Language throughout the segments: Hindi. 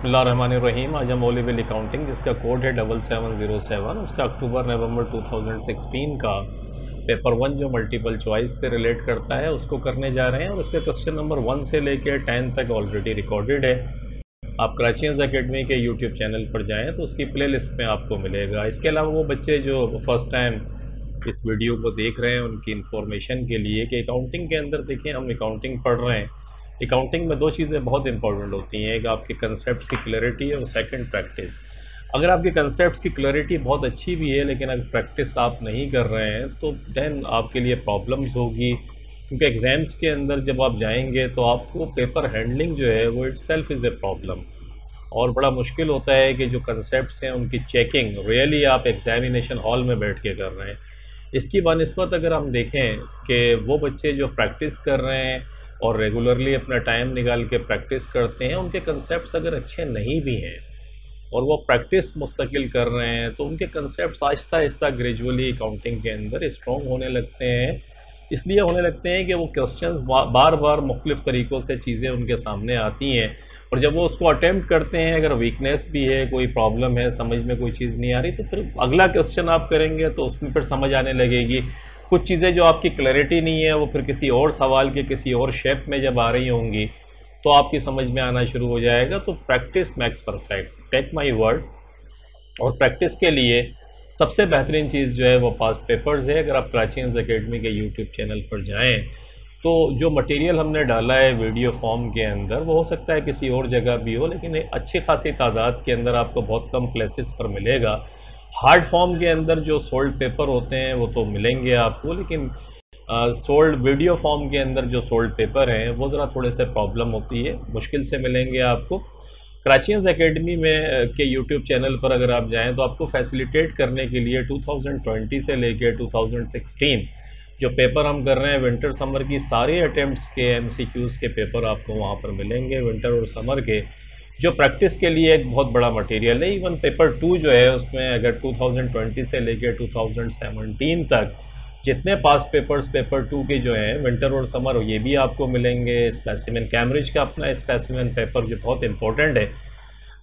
बिस्मिल्लाहिर्रहमानिर्रहीम। आज हम ओ लेवल अकाउंटिंग जिसका कोड है 7707, उसका अक्टूबर नवंबर 2016 का पेपर 1 जो मल्टीपल चॉइस से रिलेट करता है उसको करने जा रहे हैं। और उसके क्वेश्चन नंबर 1 से लेकर 10 तक ऑलरेडी रिकॉर्डेड है। आप कराचीज एकेडमी के यूट्यूब चैनल पर जाएँ तो उसकी प्ले लिस्ट में आपको मिलेगा। इसके अलावा वो बच्चे जो फर्स्ट टाइम इस वीडियो को देख रहे हैं उनकी इन्फॉर्मेशन के लिए कि अकाउंटिंग के अंदर देखिए, हम अकाउंटिंग पढ़ रहे हैं। अकाउंटिंग में दो चीज़ें बहुत इंपॉर्टेंट होती हैं, एक आपके कंसेप्ट्स की क्लैरिटी और सेकंड प्रैक्टिस। अगर आपके कंसेप्ट्स की क्लैरिटी बहुत अच्छी भी है लेकिन अगर प्रैक्टिस आप नहीं कर रहे हैं तो देन आपके लिए प्रॉब्लम्स होगी, क्योंकि एग्ज़ाम्स के अंदर जब आप जाएंगे तो आपको पेपर हैंडलिंग जो है वो इटसेल्फ इज़ ए प्रॉब्लम। और बड़ा मुश्किल होता है कि जो कंसेप्ट्स हैं उनकी चेकिंग रियली आप एग्जामिनेशन हॉल में बैठ के कर रहे हैं। इसकी बनिस्बत अगर हम देखें कि वो बच्चे जो प्रैक्टिस कर रहे हैं और रेगुलरली अपना टाइम निकाल के प्रैक्टिस करते हैं, उनके कंसेप्ट्स अगर अच्छे नहीं भी हैं और वो प्रैक्टिस मुस्तकिल कर रहे हैं तो उनके concepts Aahista Aahista gradually accounting के अंदर स्ट्रॉन्ग होने लगते हैं। इसलिए होने लगते हैं कि वो क्वेश्चंस बार बार मुख्तलिफ़ तरीक़ों से चीज़ें उनके सामने आती हैं और जब वो उसको अटेम्प्ट करते हैं, अगर वीकनेस भी है, कोई प्रॉब्लम है, समझ में कोई चीज़ नहीं आ रही, तो फिर अगला क्वेश्चन आप करेंगे तो उसमें फिर समझ आने लगेगी। कुछ चीज़ें जो आपकी क्लैरिटी नहीं है वो फिर किसी और सवाल के किसी और शेप में जब आ रही होंगी तो आपकी समझ में आना शुरू हो जाएगा। तो practice makes perfect, take my word. और प्रैक्टिस के लिए सबसे बेहतरीन चीज़ जो है वो पास्ट पेपर्स है। अगर आप कराचीज एकेडमी के यूट्यूब चैनल पर जाएँ तो जो मटेरियल हमने डाला है वीडियो फॉर्म के अंदर वो हो सकता है किसी और जगह भी हो, लेकिन एक अच्छी खासी तादाद के अंदर आपको बहुत कम प्लेसेस पर मिलेगा। हार्ड फॉर्म के अंदर जो सोल्ड पेपर होते हैं वो तो मिलेंगे आपको, लेकिन सोल्ड वीडियो फॉर्म के अंदर जो सोल्ड पेपर हैं वो ज़रा थोड़े से प्रॉब्लम होती है, मुश्किल से मिलेंगे आपको। कराचीज एकेडमी में के यूट्यूब चैनल पर अगर आप जाएं तो आपको फैसिलिटेट करने के लिए 2020 से लेकर 2016 जो पेपर हम कर रहे हैं विंटर समर की सारे अटेम्प्ट्स के MCQs के पेपर आपको वहाँ पर मिलेंगे। विंटर और समर के जो प्रैक्टिस के लिए एक बहुत बड़ा मटेरियल है। इवन पेपर 2 जो है उसमें अगर 2020 से लेकर 2017 तक जितने पास्ट पेपर्स पेपर 2 के जो हैं विंटर और समर, ये भी आपको मिलेंगे। स्पेसिमेन कैम्ब्रिज का अपना स्पेसिमेन पेपर जो बहुत इंपॉर्टेंट है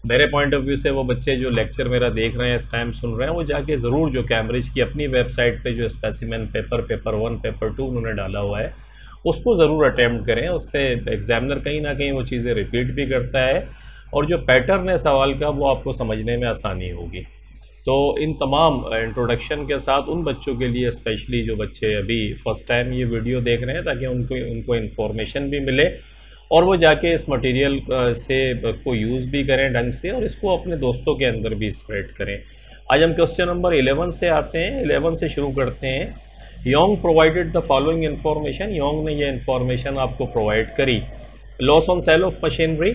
मेरे पॉइंट ऑफ व्यू से, वो बच्चे जो लेक्चर मेरा देख रहे हैं, इस टाइम सुन रहे हैं, वो जाके ज़रूर जो कैम्ब्रिज की अपनी वेबसाइट पे जो स्पेसिमेन पेपर 1 पेपर 2 उन्होंने डाला हुआ है उसको ज़रूर अटैम्प्ट करें। उससे एग्जामिनर कहीं ना कहीं वो चीज़ें रिपीट भी करता है और जो पैटर्न है सवाल का वो आपको समझने में आसानी होगी। तो इन तमाम इंट्रोडक्शन के साथ उन बच्चों के लिए, स्पेशली जो बच्चे अभी फ़र्स्ट टाइम ये वीडियो देख रहे हैं, ताकि उनको इन्फॉर्मेशन भी मिले और वो जाके इस मटेरियल से को यूज़ भी करें ढंग से और इसको अपने दोस्तों के अंदर भी स्प्रेड करें। आज हम क्वेश्चन नंबर 11 से आते हैं। 11 से शुरू करते हैं। Yong provided the following information. Yong ने ये इन्फॉर्मेशन आपको प्रोवाइड करी। Loss on sale of machinery,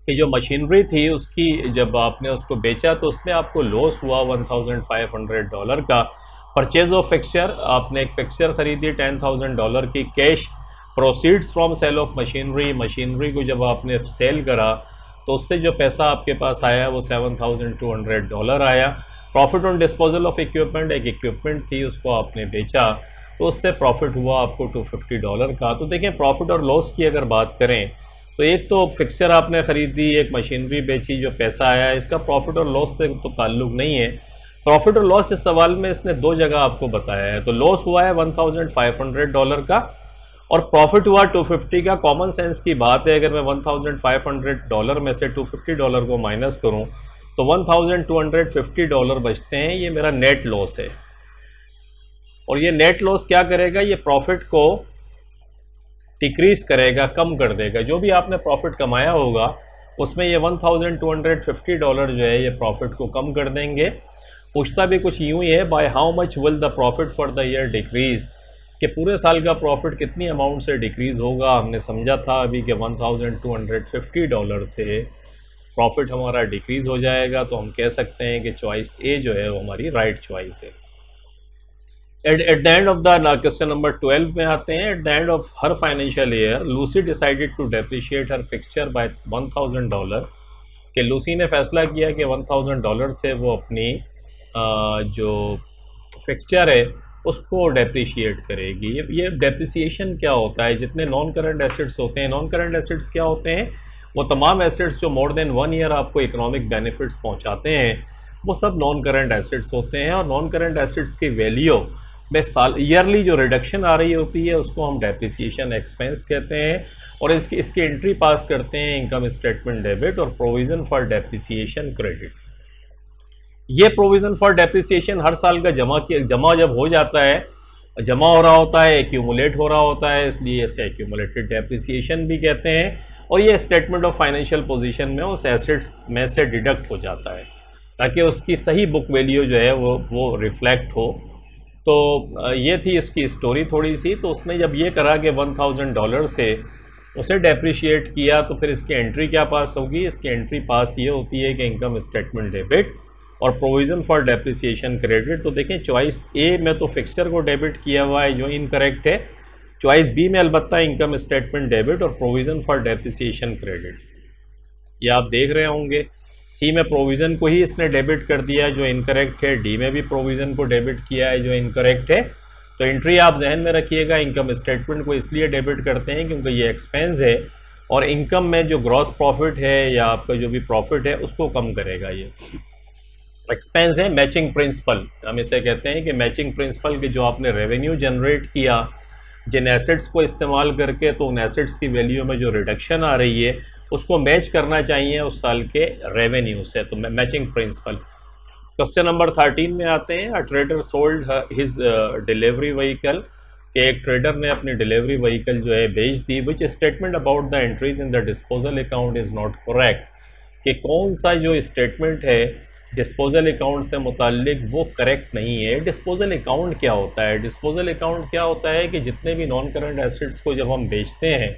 कि जो मशीनरी थी उसकी जब आपने उसको बेचा तो उसमें आपको लॉस हुआ $1,500 का। परचेज ऑफ फिक्सचर, आपने एक फिक्सचर ख़रीदी $10,000 की। Cash proceeds from sale of machinery, machinery को जब आपने सेल करा तो उससे जो पैसा आपके पास आया वो $7,200 आया। Profit on disposal of equipment, एक इक्विपमेंट थी उसको आपने बेचा तो उससे प्रॉफिट हुआ आपको $250 का। तो देखें, प्रॉफिट और लॉस की अगर बात करें तो एक तो फिक्सचर आपने ख़रीदी, एक मशीनरी बेची, जो पैसा आया, इसका प्रॉफिट और लॉस से तो ताल्लुक़ नहीं है। प्रॉफिट और लॉस इस सवाल में इसने दो जगह आपको बताया है। तो लॉस हुआ है $1,500 का और प्रॉफिट हुआ $250 का। कॉमन सेंस की बात है, अगर मैं $1,500 में से $250 को माइनस करूं तो $1,250 बचते हैं। ये मेरा नेट लॉस है और ये नेट लॉस क्या करेगा, ये प्रॉफिट को डिक्रीज करेगा, कम कर देगा। जो भी आपने प्रॉफिट कमाया होगा उसमें ये $1,250 जो है ये प्रॉफिट को कम कर देंगे। पूछता भी कुछ यूँ ही है, by how much will the profit for the year decrease, कि पूरे साल का प्रॉफिट कितनी अमाउंट से डिक्रीज़ होगा। हमने समझा था अभी कि $1,250 से प्रॉफिट हमारा डिक्रीज़ हो जाएगा, तो हम कह सकते हैं कि चॉइस ए जो है वो हमारी राइट चॉइस है। At the end of the question number 12 में आते हैं। एट द एंड ऑफ हर financial year Lucy decided to depreciate her fixture by $1,000, कि लूसी ने फैसला किया कि $1,000 से वो अपनी जो फिक्सचर है उसको डेप्रिशिएट करेगी। ये डेप्रिसिएशन क्या होता है, जितने नॉन करंट एसेट्स होते हैं, नॉन करंट एसेट्स क्या होते हैं, वो तमाम एसेट्स जो मोर देन 1 ईयर आपको इकोनॉमिक बेनिफिट्स पहुंचाते हैं वो सब नॉन करंट एसेट्स होते हैं। और नॉन करंट एसेट्स की वैल्यू में ईयरली जो रिडक्शन आ रही होती है उसको हम डेप्रिसिएशन एक्सपेंस कहते हैं। और इसकी एंट्री पास करते हैं इनकम स्टेटमेंट डेबिट और प्रोविजन फॉर डेप्रिसिएशन क्रेडिट। ये प्रोविजन फॉर डेप्रिसिएशन हर साल का जमा जब हो जाता है, जमा हो रहा होता है, एक्यूमुलेट हो रहा होता है, इसलिए इसे एक्यूमुलेटेड डेप्रिसिएशन भी कहते हैं। और ये स्टेटमेंट ऑफ फाइनेंशियल पोजीशन में उस एसेट्स में से डिडक्ट हो जाता है ताकि उसकी सही बुक वैल्यू जो है वो रिफ्लेक्ट हो। तो ये थी इसकी स्टोरी थोड़ी सी। तो उसने जब ये करा कि $1000 से उसे डेप्रिशिएट किया तो फिर इसकी एंट्री क्या पास होगी? इसकी एंट्री पास ये होती है कि इनकम स्टेटमेंट डेबिट और प्रोविज़न फॉर डेप्रिसिएशन क्रेडिट। तो देखें चॉइस ए में तो फिक्सचर को डेबिट किया हुआ है जो इनकरेक्ट है, चॉइस बी में अलबत्ता इनकम स्टेटमेंट डेबिट और प्रोविज़न फॉर डेप्रिसिएशन क्रेडिट ये आप देख रहे होंगे। सी में प्रोविज़न को ही इसने डेबिट कर दिया जो इनकरेक्ट है, डी में भी प्रोविज़न को डेबिट किया है जो इनकरेक्ट है। तो एंट्री आप जहन में रखिएगा, इनकम स्टेटमेंट को इसलिए डेबिट करते हैं क्योंकि ये एक्सपेंस है और इनकम में जो ग्रॉस प्रॉफिट है या आपका जो भी प्रॉफिट है उसको कम करेगा। ये एक्सपेंस है मैचिंग प्रिंसिपल, हम इसे कहते हैं कि मैचिंग प्रिंसिपल के जो आपने रेवेन्यू जनरेट किया जिन एसेट्स को इस्तेमाल करके, तो उन एसेट्स की वैल्यू में जो रिडक्शन आ रही है उसको मैच करना चाहिए उस साल के रेवेन्यू से, तो मैचिंग प्रिंसिपल। क्वेश्चन नंबर 13 में आते हैं। A trader sold his delivery vehicle, कि एक ट्रेडर ने अपनी डिलीवरी व्हीकल जो है बेच दी। Which statement about the entries in the disposal account is not correct, कि कौन सा जो स्टेटमेंट है डिस्पोजल अकाउंट से मुताल्लिक वो करेक्ट नहीं है। डिस्पोजल अकाउंट क्या होता है? डिस्पोजल अकाउंट क्या होता है कि जितने भी नॉन करंट एसेट्स को जब हम बेचते हैं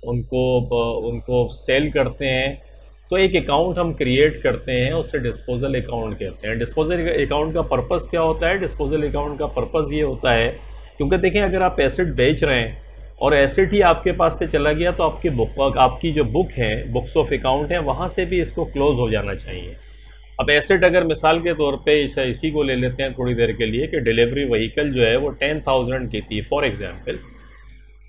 उनको सेल करते हैं तो एक अकाउंट हम क्रिएट करते हैं, उससे डिस्पोजल अकाउंट कहते हैं। डिस्पोजल अकाउंट का पर्पस क्या होता है? डिस्पोजल अकाउंट का पर्पस ये होता है, क्योंकि देखें अगर आप एसेट बेच रहे हैं और एसेट ही आपके पास से चला गया तो आपकी जो बुक है, बुक्स ऑफ अकाउंट है, वहाँ से भी इसको क्लोज हो जाना चाहिए। अब एसेट अगर मिसाल के तौर पे इसी को ले लेते हैं थोड़ी देर के लिए कि डिलीवरी व्हीकल जो है वो 10,000 की थी फॉर एग्जांपल,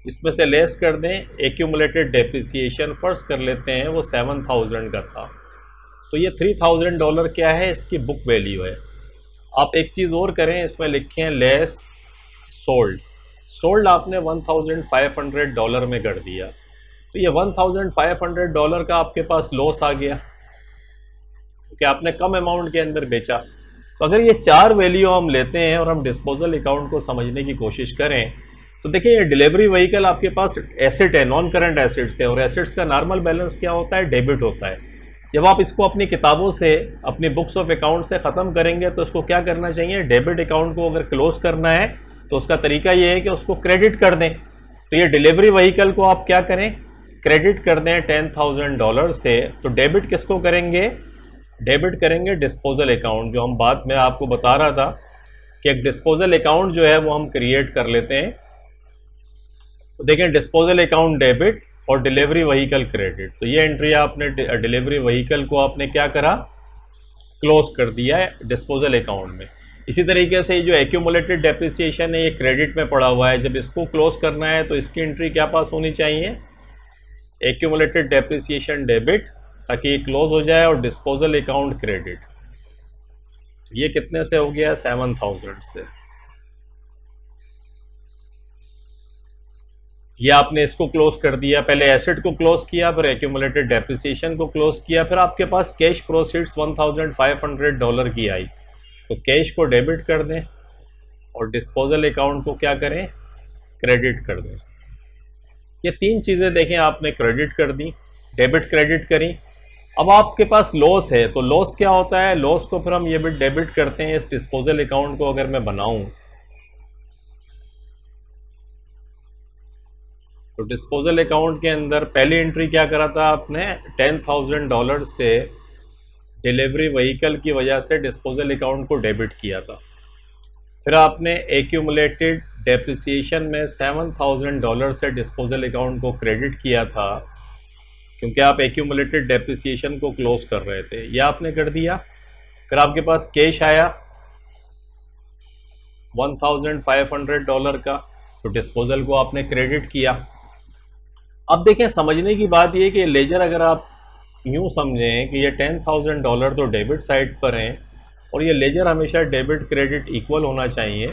इसमें से लेस कर दें एक्यूमुलेटेड डेप्रिसिएशन फर्स्ट कर लेते हैं वो 7,000 का था, तो ये $3,000 क्या है? इसकी बुक वैल्यू है। आप एक चीज़ और करें, इसमें लिखें लेस सोल्ड आपने $1,500 में कर दिया, तो ये $1,500 का आपके पास लॉस आ गया कि आपने कम अमाउंट के अंदर बेचा। तो अगर ये चार वैल्यू हम लेते हैं और हम डिस्पोजल अकाउंट को समझने की कोशिश करें तो देखिए ये डिलीवरी व्हीकल आपके पास एसेट है, नॉन करंट एसेट्स है, और एसेट्स का नॉर्मल बैलेंस क्या होता है? डेबिट होता है। जब आप इसको अपनी किताबों से, अपनी बुक्स ऑफ अकाउंट से ख़त्म करेंगे तो इसको क्या करना चाहिए? डेबिट अकाउंट को अगर क्लोज करना है तो उसका तरीका ये है कि उसको क्रेडिट कर दें। तो ये डिलीवरी व्हीकल को आप क्या करें? क्रेडिट कर दें $10,000 से। तो डेबिट किसको करेंगे? डेबिट करेंगे डिस्पोजल अकाउंट, जो हम बात में आपको बता रहा था कि एक डिस्पोजल अकाउंट जो है वो हम क्रिएट कर लेते हैं। तो देखें डिस्पोजल अकाउंट डेबिट और डिलीवरी व्हीकल क्रेडिट, तो ये एंट्री आपने डिलीवरी व्हीकल को आपने क्या करा? क्लोज कर दिया है डिस्पोजल अकाउंट में। इसी तरीके से जो एक्यूमुलेटेड डेप्रिसिएशन है ये क्रेडिट में पड़ा हुआ है, जब इसको क्लोज करना है तो इसकी एंट्री क्या पास होनी चाहिए? एक्यूमुलेटेड डेप्रिसिएशन डेबिट, ताकि ये क्लोज हो जाए, और डिस्पोजल अकाउंट क्रेडिट। ये कितने से हो गया? 7,000 से। ये आपने इसको क्लोज कर दिया, पहले एसेट को क्लोज किया, फिर एक्यूमुलेटेड डेप्रिसिएशन को क्लोज किया, फिर आपके पास कैश प्रोसीड्स $1,500 की आई, तो कैश को डेबिट कर दें और डिस्पोजल अकाउंट को क्या करें? क्रेडिट कर दें। ये तीन चीज़ें देखें आपने क्रेडिट कर दी, डेबिट क्रेडिट करी। अब आपके पास लॉस है, तो लॉस क्या होता है? लॉस को फिर हम ये भी डेबिट करते हैं। इस डिस्पोजल अकाउंट को अगर मैं बनाऊं तो डिस्पोजल अकाउंट के अंदर पहली एंट्री क्या करा था आपने? $10,000 से डिलीवरी व्हीकल की वजह से डिस्पोजल अकाउंट को डेबिट किया था। फिर आपने एक्यूमुलेटेड डेप्रिसिएशन में $7,000 से डिस्पोजल अकाउंट को क्रेडिट किया था, क्योंकि आप एक्यूमुलेटेड डेप्रिसिएशन को क्लोज कर रहे थे, यह आपने कर दिया। फिर आपके पास कैश आया $1,500 का, तो डिस्पोजल को आपने क्रेडिट किया। अब देखें, समझने की बात ये कि लेजर अगर आप यूँ समझें कि ये $10,000 तो डेबिट साइड पर हैं और ये लेजर हमेशा डेबिट क्रेडिट इक्वल होना चाहिए,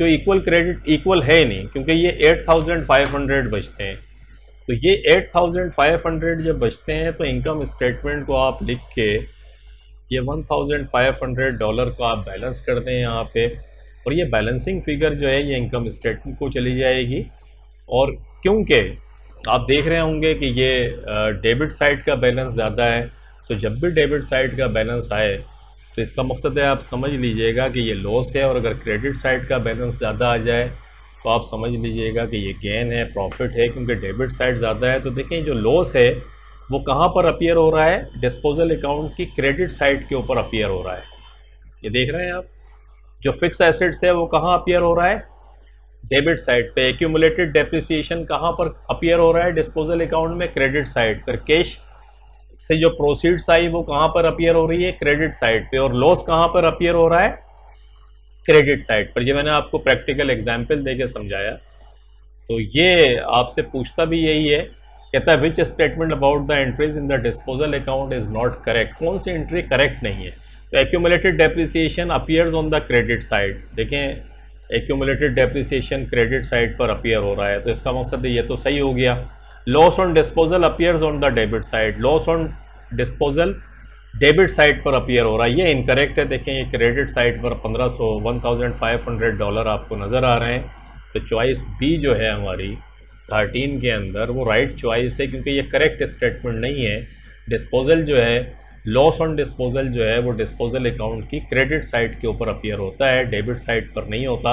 जो इक्वल क्रेडिट इक्वल है ही नहीं, क्योंकि ये 8,500 बचते हैं। तो ये 8,500 जब बचते हैं तो इनकम स्टेटमेंट को आप लिख के ये $1,500 का आप बैलेंस कर दें यहाँ पे, और ये बैलेंसिंग फिगर जो है ये इनकम स्टेटमेंट को चली जाएगी। और क्योंकि आप देख रहे होंगे कि ये डेबिट साइड का बैलेंस ज़्यादा है, तो जब भी डेबिट साइड का बैलेंस आए तो इसका मकसद है आप समझ लीजिएगा कि ये लॉस है, और अगर क्रेडिट साइड का बैलेंस ज़्यादा आ जाए तो आप समझ लीजिएगा कि ये गेन है, प्रॉफिट है, क्योंकि डेबिट साइड ज़्यादा है। तो देखें, जो लॉस है वो कहाँ पर अपीयर हो रहा है? डिस्पोजल अकाउंट की क्रेडिट साइड के ऊपर अपीयर हो रहा है। ये देख रहे हैं आप, जो फिक्स एसेट्स है वो कहाँ अपीयर हो रहा है? डेबिट साइड पे। एक्यूमुलेटेड डेप्रिसिएशन कहाँ पर अपीयर हो रहा है? डिस्पोजल अकाउंट में, क्रेडिट साइड पर। कैश से जो प्रोसीड्स आई वो कहाँ पर अपीयर हो रही है? क्रेडिट साइड पे। और लॉस कहाँ पर अपीयर हो रहा है? क्रेडिट साइड पर। ये मैंने आपको प्रैक्टिकल एग्जाम्पल देके समझाया। तो ये आपसे पूछता भी यही है, कहता है विच statement about the entries in the disposal account is not correct. कौन सी एंट्री करेक्ट नहीं है? तो accumulated depreciation appears on the credit side. देखें, एक्यूमुलेटेड डेप्रिसिएशन क्रेडिट साइड पर अपीयर हो रहा है, तो इसका मकसद है ये तो सही हो गया। Loss on disposal appears on the debit side. Loss on disposal debit side पर अपीयर हो रहा है, ये इनकरेक्ट है। देखें, ये क्रेडिट साइड पर $1,500 आपको नज़र आ रहे हैं। तो चॉइस बी जो है हमारी 13 के अंदर वो राइट चॉइस है, क्योंकि ये करेक्ट स्टेटमेंट नहीं है। डिस्पोजल जो है, लॉस ऑन डिस्पोजल जो है वो डिस्पोजल अकाउंट की क्रेडिट साइड के ऊपर अपीयर होता है, डेबिट साइड पर नहीं होता।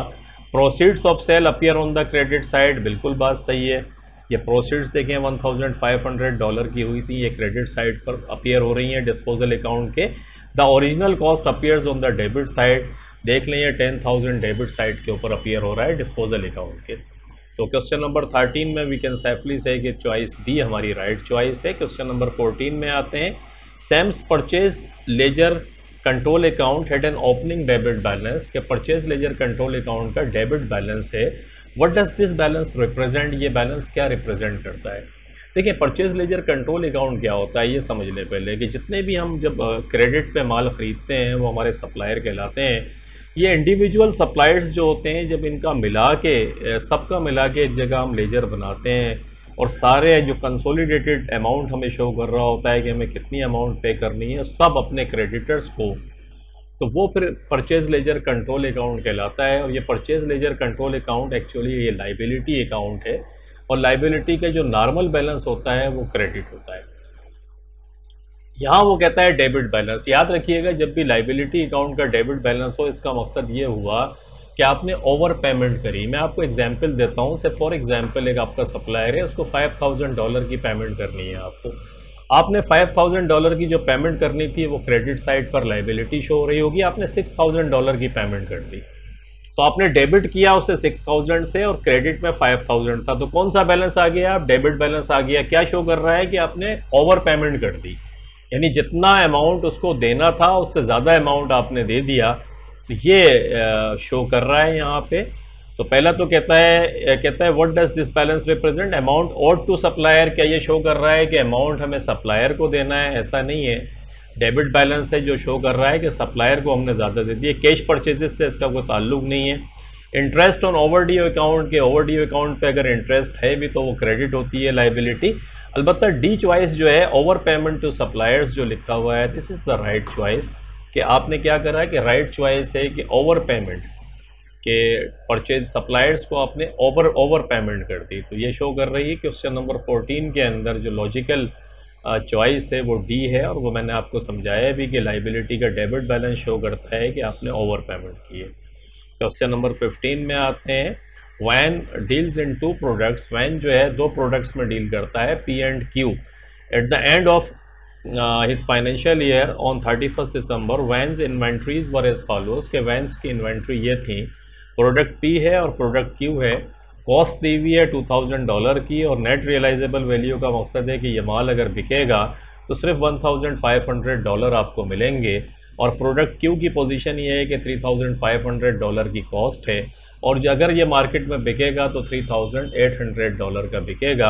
Proceeds of sale appear on the credit side, बिल्कुल बात सही है। ये प्रोसीड्स देखें $1,500 की हुई थी, ये क्रेडिट साइड पर अपीयर हो रही हैं डिस्पोजल अकाउंट के। The original cost appears on the debit side. देख लें, ये 10,000 डेबिट साइड के ऊपर अपीयर हो रहा है डिस्पोजल अकाउंट के। तो क्वेश्चन नंबर 13 में वी कैन सेफली से कि चॉइस बी हमारी राइट चॉइस है। क्वेश्चन नंबर 14 में आते हैं। Sam's purchase ledger control account had an opening debit balance. के परचेज लेजर कंट्रोल अकाउंट का डेबिट बैलेंस है। What does this balance represent? ये बैलेंस क्या रिप्रेजेंट करता है? देखिए, परचेज लेजर कंट्रोल अकाउंट क्या होता है ये समझ लें पहले, कि जितने भी हम जब क्रेडिट पे माल ख़रीदते हैं वो हमारे सप्लायर कहलाते हैं। ये इंडिविजुअल सप्लायर्स जो होते हैं, जब इनका मिला के सबका मिला के एक जगह हम लेजर बनाते हैं, और सारे जो कंसोलिडेटेड अमाउंट हमें शो कर रहा होता है कि हमें कितनी अमाउंट पे करनी है सब अपने क्रेडिटर्स को, तो वो फिर परचेज लेजर कंट्रोल अकाउंट कहलाता है। और ये purchase ledger control account actually ये लाइबिलिटी अकाउंट है, और लाइबिलिटी का जो नॉर्मल बैलेंस होता है वो क्रेडिट होता है। यहाँ वो कहता है डेबिट बैलेंस। याद रखिएगा, जब भी लाइबिलिटी अकाउंट का डेबिट बैलेंस हो, इसका मकसद ये हुआ कि आपने ओवर पेमेंट करी। मैं आपको एग्जांपल देता हूँ। से फॉर एग्जांपल एक आपका सप्लायर है, उसको $5,000 की पेमेंट करनी है आपको। आपने $5,000 की जो पेमेंट करनी थी वो क्रेडिट साइड पर लाइबिलिटी शो हो रही होगी, आपने $6,000 की पेमेंट कर दी। तो आपने डेबिट किया उसे 6,000 से, और क्रेडिट में 5,000 था। तो कौन सा बैलेंस आ गया? आप डेबिट बैलेंस आ गया। क्या शो कर रहा है कि आपने ओवर पेमेंट कर दी, यानी जितना अमाउंट उसको देना था उससे ज़्यादा अमाउंट आपने दे दिया। तो ये शो कर रहा है यहाँ पे। तो पहला तो कहता है what does this balance represent? Amount owed to supplier. क्या ये शो कर रहा है कि अमाउंट हमें सप्लायर को देना है? ऐसा नहीं है। डेबिट बैलेंस है जो शो कर रहा है कि सप्लायर को हमने ज़्यादा दे दिया। कैश परचेजेस से इसका कोई ताल्लुक नहीं है। इंटरेस्ट ऑन ओवरड्यू अकाउंट के ओवरड्यू अकाउंट पे अगर इंटरेस्ट है भी तो वो क्रेडिट होती है लाइबिलिटी। अलबत्ता डी चॉइस जो है ओवर पेमेंट टू सप्लायर्स जो लिखा हुआ है, this is the right choice. कि आपने क्या करा है कि राइट चॉइस है कि ओवर पेमेंट के परचेज सप्लायर्स को आपने ओवर पेमेंट कर दी। तो ये शो कर रही है क्वेश्चन नंबर 14 के अंदर जो लॉजिकल चॉइस है वो डी है। और वो मैंने आपको समझाया भी कि लाइबिलिटी का डेबिट बैलेंस शो करता है कि आपने ओवर पेमेंट की है। क्वेश्चन नंबर 15 में आते हैं। Van deals in 2 products. Van जो है 2 प्रोडक्ट्स में डील करता है, P and Q. At the end of his financial year on 31 December Van's inventories were as follows. के वैन्स की इन्वेंट्री ये थी, प्रोडक्ट पी है और प्रोडक्ट क्यू है। कॉस्ट दी हुई है $2,000 की, और नेट रियलाइजेबल वैल्यू का मकसद है कि ये माल अगर बिकेगा तो सिर्फ $1,500 आपको मिलेंगे। और प्रोडक्ट क्यू की पोजीशन ये है कि $3,500 की कॉस्ट है, और अगर ये मार्केट में बिकेगा तो $3,800 का बिकेगा।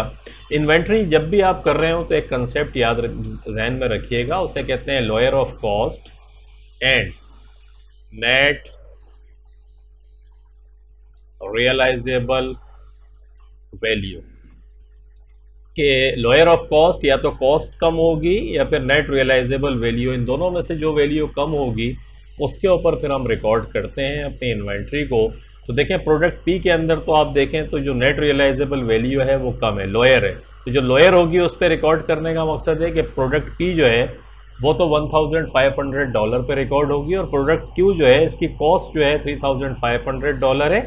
इन्वेंट्री जब भी आप कर रहे हो तो एक कंसेप्ट याद ध्यान में रखिएगा, उसे कहते हैं lower of cost and net realisable value. के लोअर ऑफ कॉस्ट या तो कॉस्ट कम होगी या फिर नेट रियलाइजेबल वैल्यू, इन दोनों में से जो वैल्यू कम होगी उसके ऊपर फिर हम रिकॉर्ड करते हैं अपनी इन्वेंट्री को। तो देखें प्रोडक्ट पी के अंदर तो आप देखें तो जो नेट रियलाइजेबल वैल्यू है वो कम है, लोअर है। तो जो लोअर होगी उस पर रिकॉर्ड करने का मकसद है कि प्रोडक्ट पी जो है वो तो $1,500 पे रिकॉर्ड होगी और प्रोडक्ट क्यू जो है इसकी कॉस्ट जो है $3,500 है,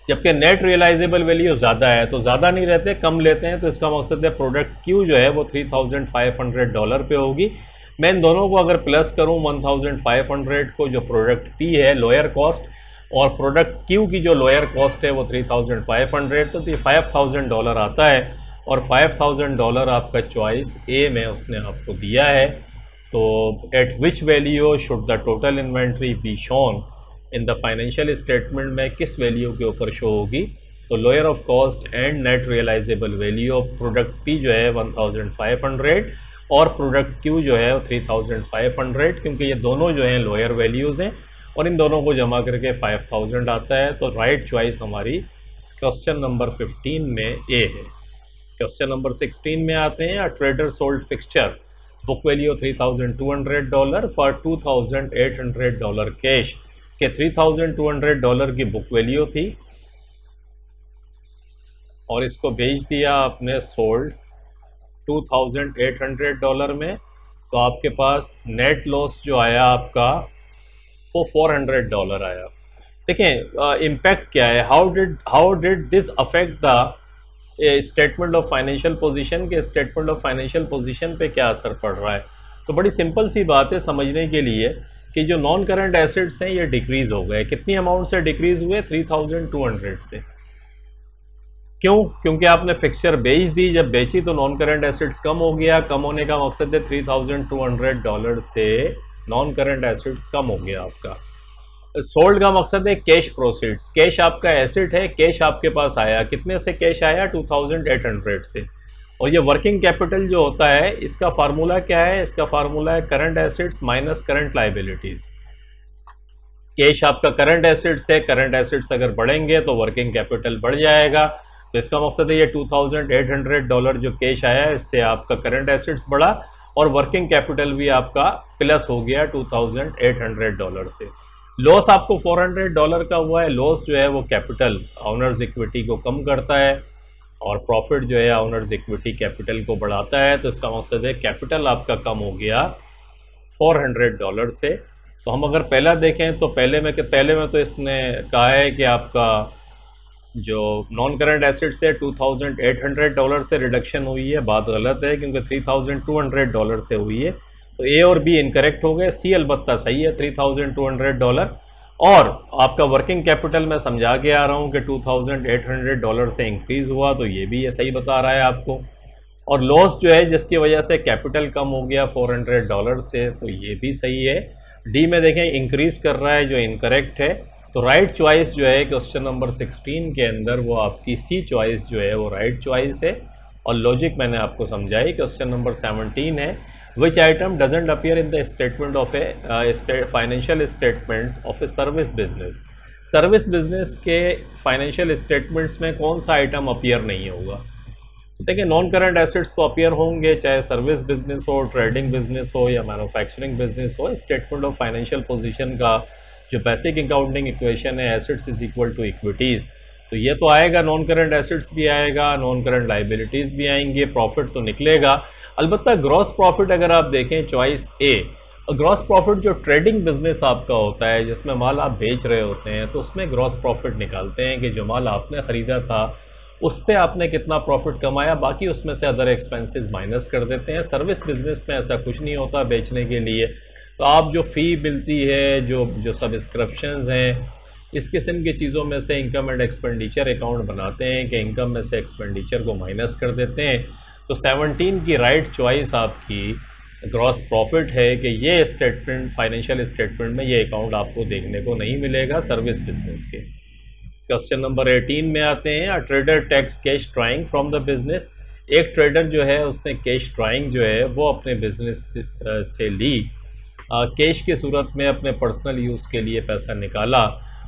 जबकि नेट रियलाइजेबल वैल्यू ज़्यादा है। तो ज़्यादा नहीं रहते, कम लेते हैं, तो इसका मकसद है प्रोडक्ट क्यू जो है वो $3,500 पे होगी। मैं इन दोनों को अगर प्लस करूं 1500 को जो प्रोडक्ट पी है लोअर कॉस्ट और प्रोडक्ट क्यू की जो लोअर कॉस्ट है वो 3500, तो $5,000 आता है और $5,000 आपका चॉइस ए में उसने आपको दिया है। तो at which value should the total inventory be shown in the financial statement में किस वैल्यू के ऊपर शो होगी? तो lower of cost and net realisable value of product P जो है 1500 और प्रोडक्ट क्यू जो है 3500, क्योंकि ये दोनों जो हैं लोअर वैल्यूज़ हैं और इन दोनों को जमा करके 5000 आता है। तो राइट चॉइस हमारी क्वेश्चन नंबर 15 में ए है। क्वेश्चन नंबर 16 में आते हैं। A trader sold fixture book value $3,200 for $2,800 cash, के $3,200 की बुक वैल्यू थी और इसको बेच दिया आपने सोल्ड $2,800 में, तो आपके पास नेट लॉस जो आया आपका वो $400 आया। देखें इम्पैक्ट क्या है, how did this affect the statement of financial position, के स्टेटमेंट ऑफ फाइनेंशियल पोजीशन पे क्या असर पड़ रहा है? तो बड़ी सिंपल सी बात है समझने के लिए कि जो नॉन करंट एसेट्स हैं ये डिक्रीज हो गए। कितनी अमाउंट से डिक्रीज हुए? 3200 से। क्यों? क्योंकि आपने फिक्सचर बेच दी, जब बेची तो नॉन करंट एसेट्स कम हो गया। कम होने का मकसद है $3200 से नॉन करंट एसेट्स कम हो गया आपका। सोल्ड का मकसद है कैश प्रोसीड्स, कैश आपका एसेट है, कैश आपके पास आया। कितने से कैश आया? 2800 से। और ये वर्किंग कैपिटल जो होता है इसका फार्मूला क्या है? इसका फार्मूला है current assets minus current liabilities. Cash आपका करंट एसेट्स है, करंट एसेट्स अगर बढ़ेंगे तो वर्किंग कैपिटल बढ़ जाएगा। तो इसका मकसद है ये $2800 जो कैश आया है इससे आपका करंट एसेट्स बढ़ा और वर्किंग कैपिटल भी आपका प्लस हो गया $2800 से। लॉस आपको $400 का हुआ है। लॉस जो है वो कैपिटल ऑनर्स इक्विटी को कम करता है और प्रॉफिट जो है ऑनर्स इक्विटी कैपिटल को बढ़ाता है। तो इसका मकसद है कैपिटल आपका कम हो गया $400 से। तो हम अगर पहला देखें तो पहले में तो इसने कहा है कि आपका जो नॉन करंट एसेट्स है $2800 से रिडक्शन हुई है। बात गलत है क्योंकि $3200 से हुई है। तो ए और बी इनकरेक्ट हो गए, सी अलबत्ता सही है $3200। और आपका वर्किंग कैपिटल मैं समझा के आ रहा हूँ कि $2800 से इंक्रीज़ हुआ, तो ये भी ये सही बता रहा है आपको। और लॉस जो है जिसकी वजह से कैपिटल कम हो गया $400 से, तो ये भी सही है। डी में देखें इंक्रीज़ कर रहा है जो इनकरेक्ट है। तो राइट चॉइस जो है क्वेश्चन नंबर 16 के अंदर वो आपकी सी चॉइस जो है वो राइट चॉइस है। और लॉजिक मैंने आपको समझाई। क्वेश्चन नंबर 17 है which item doesn't appear in the statement of a financial statements of a service business. Service business के फाइनेंशियल स्टेटमेंट्स में कौन सा आइटम अपीयर नहीं होगा? देखिए नॉन करंट एसेट्स तो अपीयर होंगे, चाहे सर्विस बिजनेस हो, ट्रेडिंग बिजनेस हो या मैन्युफैक्चरिंग बिजनेस हो। स्टेटमेंट ऑफ फाइनेंशियल पोजीशन का जो बेसिक अकाउंटिंग इक्वेशन है assets is equal to equities, तो ये तो आएगा, नॉन करंट एसेट्स भी आएगा, नॉन करंट लाइबिलिटीज़ भी आएंगे, प्रॉफिट तो निकलेगा। अलबत्ता ग्रॉस प्रॉफिट अगर आप देखें चॉइस ए, ग्रॉस प्रॉफिट जो ट्रेडिंग बिजनेस आपका होता है जिसमें माल आप बेच रहे होते हैं तो उसमें ग्रॉस प्रॉफिट निकालते हैं कि जो माल आपने ख़रीदा था उस पर आपने कितना प्रॉफिट कमाया, बाकी उसमें से अदर एक्सपेंसेस माइनस कर देते हैं। सर्विस बिजनेस में ऐसा कुछ नहीं होता बेचने के लिए। तो आप जो फ़ी मिलती है, जो सब्सक्रिप्शंस हैं, इस किस्म की चीज़ों में से इनकम एंड एक्सपेंडिचर अकाउंट बनाते हैं कि इनकम में से एक्सपेंडिचर को माइनस कर देते हैं। तो 17 की राइट चॉइस आपकी ग्रॉस प्रॉफिट है कि ये स्टेटमेंट फाइनेंशियल स्टेटमेंट में ये अकाउंट आपको देखने को नहीं मिलेगा सर्विस बिजनेस के। क्वेश्चन नंबर 18 में आते हैं, a trader takes cash drawing from the business. एक ट्रेडर जो है उसने कैश ड्राइंग जो है वो अपने बिजनेस से ली, कैश की सूरत में अपने पर्सनल यूज़ के लिए पैसा निकाला।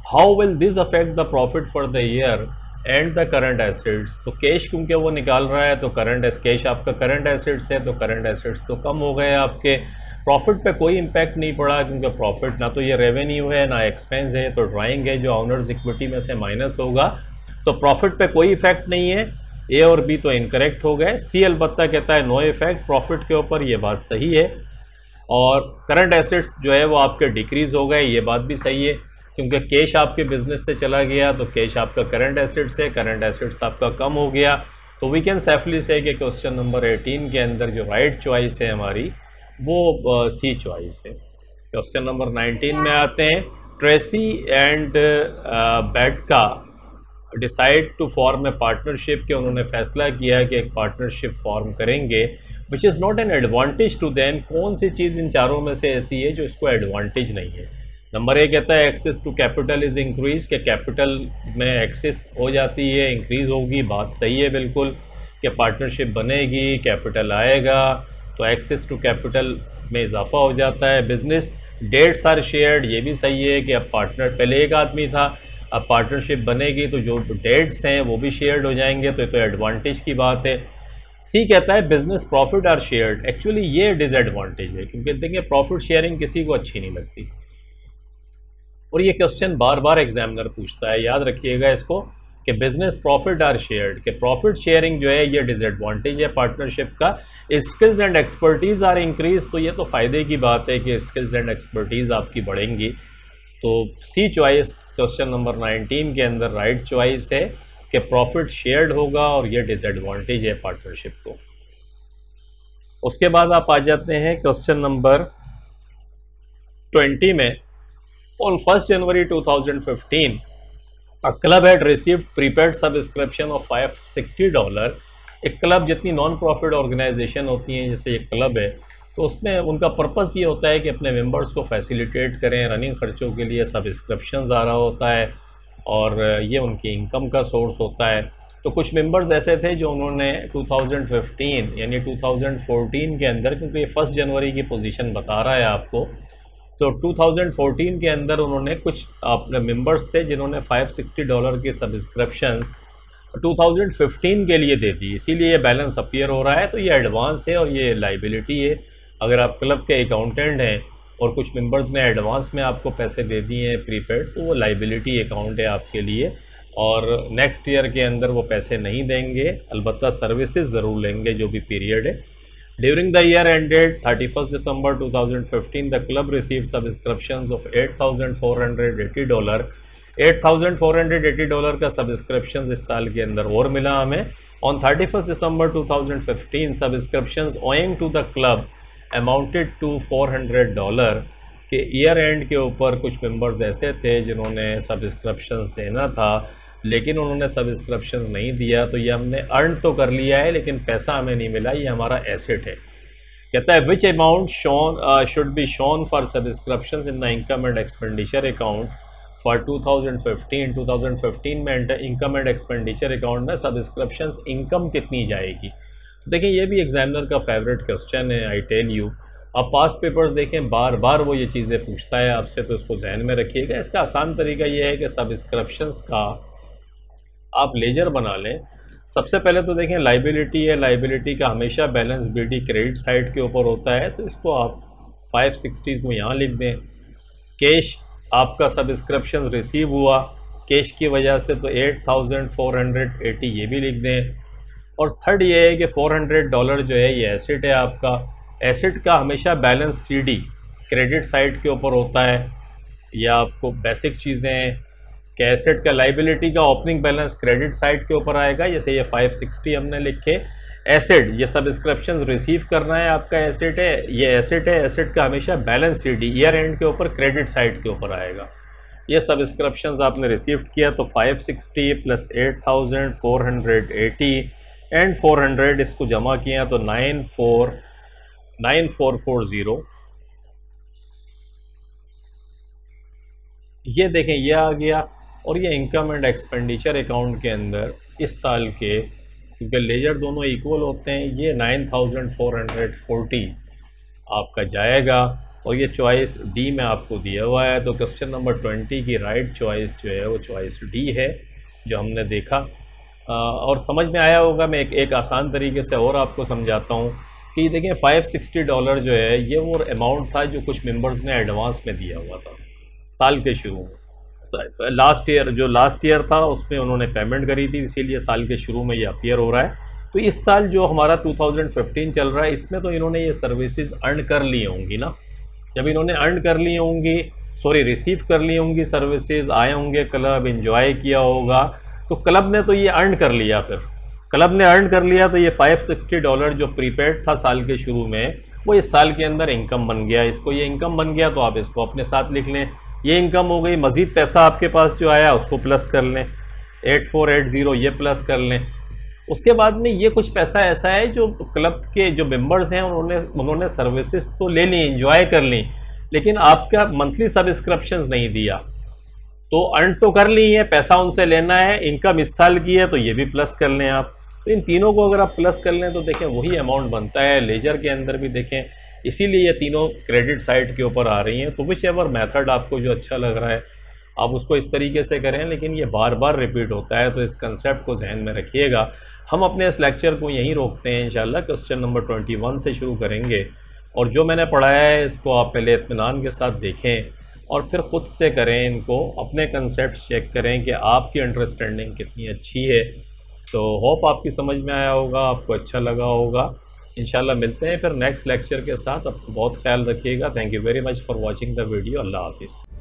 How will this affect the profit for the year and the current assets. तो कैश क्योंकि वो निकाल रहा है तो कैश आपका करंट एसेट्स है, तो करंट एसेट्स तो कम हो गए आपके। प्रॉफिट पे कोई इम्पैक्ट नहीं पड़ा क्योंकि प्रॉफिट ना तो ये रेवेन्यू है ना एक्सपेंस है, तो ड्राइंग है जो ऑनर्स इक्विटी में से माइनस होगा, तो प्रॉफिट पे कोई इफेक्ट नहीं है। ए और बी तो इनकरेक्ट हो गए। सी अलबत्ता कहता है नो इफेक्ट प्रॉफिट के ऊपर, ये बात सही है। और करंट एसेट्स जो है वो आपके डिक्रीज हो गए, ये बात भी सही है क्योंकि कैश आपके बिजनेस से चला गया तो कैश आपका करंट एसेट्स है, करंट एसेट्स आपका कम हो गया। तो वी कैन सेफली से कि क्वेश्चन नंबर 18 के अंदर जो राइट चॉइस है हमारी वो सी चॉइस है। क्वेश्चन नंबर 19 में आते हैं, ट्रेसी एंड बैट का decide to form a partnership, के उन्होंने फैसला किया कि एक पार्टनरशिप फॉर्म करेंगे which is not an advantage to them. कौन सी चीज़ इन चारों में से ऐसी है जो इसको एडवांटेज नहीं है। नंबर 1 कहता है access to capital is increase, के कैपिटल में एक्सेस हो जाती है, इंक्रीज़ होगी, बात सही है बिल्कुल कि पार्टनरशिप बनेगी, कैपिटल आएगा तो एक्सेस टू कैपिटल में इजाफा हो जाता है। बिजनेस डेट्स आर शेयर्ड, ये भी सही है कि अब पार्टनर पहले एक आदमी था, अब पार्टनरशिप बनेगी तो जो डेट्स हैं वो भी शेयर्ड हो जाएंगे, तो ये तो एडवांटेज की बात है। सी कहता है business profit are shared, actually ये डिसएडवांटेज है क्योंकि देखिए प्रॉफिट शेयरिंग किसी को अच्छी नहीं लगती और ये क्वेश्चन बार बार एग्जामिनर पूछता है, याद रखिएगा इसको कि बिजनेस प्रॉफिट आर शेयर्ड, के प्रॉफिट शेयरिंग जो है ये डिसएडवांटेज है पार्टनरशिप का। Skills and expertise are increase, तो ये तो फ़ायदे की बात है कि स्किल्स एंड एक्सपर्टीज़ आपकी बढ़ेंगी। तो सी चॉइस क्वेश्चन नंबर 19 के अंदर राइट चॉइस है कि प्रॉफिट शेयर्ड होगा और ये डिसएडवांटेज है पार्टनरशिप को। उसके बाद आप आ जाते हैं क्वेश्चन नंबर 20 में, on 1 January 2015 a club had received prepaid subscription of $560। एक क्लब जितनी नॉन प्रॉफिट ऑर्गेनाइजेशन होती हैं जैसे ये क्लब है, तो उसमें उनका पर्पस ये होता है कि अपने मेंबर्स को फैसिलिटेट करें, रनिंग खर्चों के लिए सब्सक्रिप्शन आ रहा होता है और ये उनकी इनकम का सोर्स होता है। तो कुछ मेंबर्स ऐसे थे जो उन्होंने 2015 यानी 2014 के अंदर, क्योंकि ये 1 जनवरी की पोजीशन बता रहा है आपको, तो 2014 के अंदर उन्होंने कुछ अपने मेंबर्स थे जिन्होंने $560 की सब्सक्रिप्शंस 2015 के लिए दे दी, इसीलिए ये बैलेंस अपीयर हो रहा है। तो ये एडवांस है और ये लाइबिलिटी है। अगर आप क्लब के अकाउंटेंट हैं और कुछ मेंबर्स ने एडवांस में आपको पैसे दे दिए हैं प्रीपेड, तो वो लाइबिलिटी अकाउंट है आपके लिए और नेक्स्ट ईयर के अंदर वो पैसे नहीं देंगे, अलबत्ता सर्विसेज ज़रूर लेंगे जो भी पीरियड है। During the year ended 31st December 2015, the club received subscriptions of $8,480। $8,480 का सब्सक्रिप्शन इस साल के अंदर और मिला हमें। On 31st December 2015, subscriptions owing to the club amounted to $400। के ईयर एंड के ऊपर कुछ मेंबर्स ऐसे थे जिन्होंने सब्सक्रिप्शंस देना था लेकिन उन्होंने सब्सक्रिप्शन नहीं दिया, तो ये हमने अर्न तो कर लिया है लेकिन पैसा हमें नहीं मिला, ये हमारा एसेट है। कहता है विच amount shown should be shown for subscriptions in the income and expenditure account for 2015 में इनकम एंड एक्सपेंडिचर अकाउंट में सब्सक्रिप्शंस इनकम कितनी जाएगी। देखिए ये भी एग्जामिनर का फेवरेट क्वेश्चन है, आई टेल यू। आप पास्ट पेपर्स देखें, बार बार वो ये चीज़ें पूछता है आपसे, तो इसको जहन में रखिएगा। इसका आसान तरीका ये है कि सब्सक्रिप्शंस का आप लेजर बना लें। सबसे पहले तो देखें लाइबिलिटी है, लाइबिलिटी का हमेशा बैलेंस बीडी क्रेडिट साइड के ऊपर होता है, तो इसको आप 560 को यहाँ लिख दें। कैश आपका सब्सक्रिप्शन रिसीव हुआ कैश की वजह से, तो 8,480 ये भी लिख दें। और थर्ड ये है कि $400 जो है ये एसेट है आपका। एसेट का हमेशा बैलेंस सीडी क्रेडिट साइड के ऊपर होता है, या आपको बेसिक चीज़ें कि एसेट का लाइबिलिटी का ओपनिंग बैलेंस क्रेडिट साइड के ऊपर आएगा, जैसे ये 560 हमने लिखे। एसेट ये सब्सक्रिप्शन रिसीव करना है आपका एसेट है, ये एसेट है, एसेट का हमेशा बैलेंस सीडी ईयर एंड के ऊपर क्रेडिट साइड के ऊपर आएगा। ये सब्सक्रिप्शन आपने रिसीव किया तो 560 प्लस 8,480 एंड 400 इसको जमा किया तो 9440। ये देखें ये आ गया और ये इनकम एंड एक्सपेंडिचर अकाउंट के अंदर इस साल के, क्योंकि लेजर दोनों इक्वल होते हैं, ये 9440 आपका जाएगा और ये चॉइस डी में आपको दिया हुआ है। तो क्वेश्चन नंबर 20 की राइट चॉइस जो है वो चॉइस डी है, जो हमने देखा और समझ में आया होगा। मैं एक आसान तरीके से और आपको समझाता हूँ कि देखिए $560 जो है ये वो अमाउंट था जो कुछ मेंबर्स ने एडवांस में दिया हुआ था साल के शुरू में। लास्ट ईयर था उसमें उन्होंने पेमेंट करी थी, इसीलिए साल के शुरू में ये अपीयर हो रहा है। तो इस साल जो हमारा 2015 चल रहा है इसमें तो इन्होंने ये सर्विसेज अर्न कर ली होंगी ना। जब इन्होंने अर्न कर ली होंगी, रिसीव कर ली होंगी सर्विसेज, आए होंगे क्लब, एंजॉय किया होगा, तो क्लब ने तो ये अर्न कर लिया। फिर क्लब ने अर्न कर लिया तो ये $560 जो प्रीपेड था साल के शुरू में, वो इस साल के अंदर इनकम बन गया। इसको ये इनकम बन गया तो आप इसको अपने साथ लिख लें, ये इनकम हो गई। मज़ीद पैसा आपके पास जो आया उसको प्लस कर लें, 8480 ये प्लस कर लें। उसके बाद में ये कुछ पैसा ऐसा है जो क्लब के जो मेंबर्स हैं उन्होंने सर्विसेज तो ले ली, एंजॉय कर ली, लेकिन आपका मंथली सब्सक्रिप्शंस नहीं दिया, तो अर्न तो कर ली है, पैसा उनसे लेना है, इनकम इस साल की है तो ये भी प्लस कर लें आप। तो इन तीनों को अगर आप प्लस कर लें तो देखें वही अमाउंट बनता है। लेजर के अंदर भी देखें, इसीलिए ये तीनों क्रेडिट साइड के ऊपर आ रही हैं। तो विच एवर मेथड आपको जो अच्छा लग रहा है आप उसको इस तरीके से करें, लेकिन ये बार बार रिपीट होता है, तो इस कंसेप्ट को जहन में रखिएगा। हम अपने इस लेक्चर को यहीं रोकते हैं, इंशाल्लाह क्वेश्चन नंबर 21 से शुरू करेंगे और जो मैंने पढ़ाया है इसको आप पहले इत्मीनान के साथ देखें और फिर ख़ुद से करें, इनको अपने कंसेप्ट चेक करें कि आपकी अंडरस्टैंडिंग कितनी अच्छी है। तो होप आपकी समझ में आया होगा, आपको अच्छा लगा होगा। इंशाल्लाह मिलते हैं फिर नेक्स्ट लेक्चर के साथ। आपको बहुत ख्याल रखिएगा। Thank you very much for watching the video. अल्लाह हाफिज़।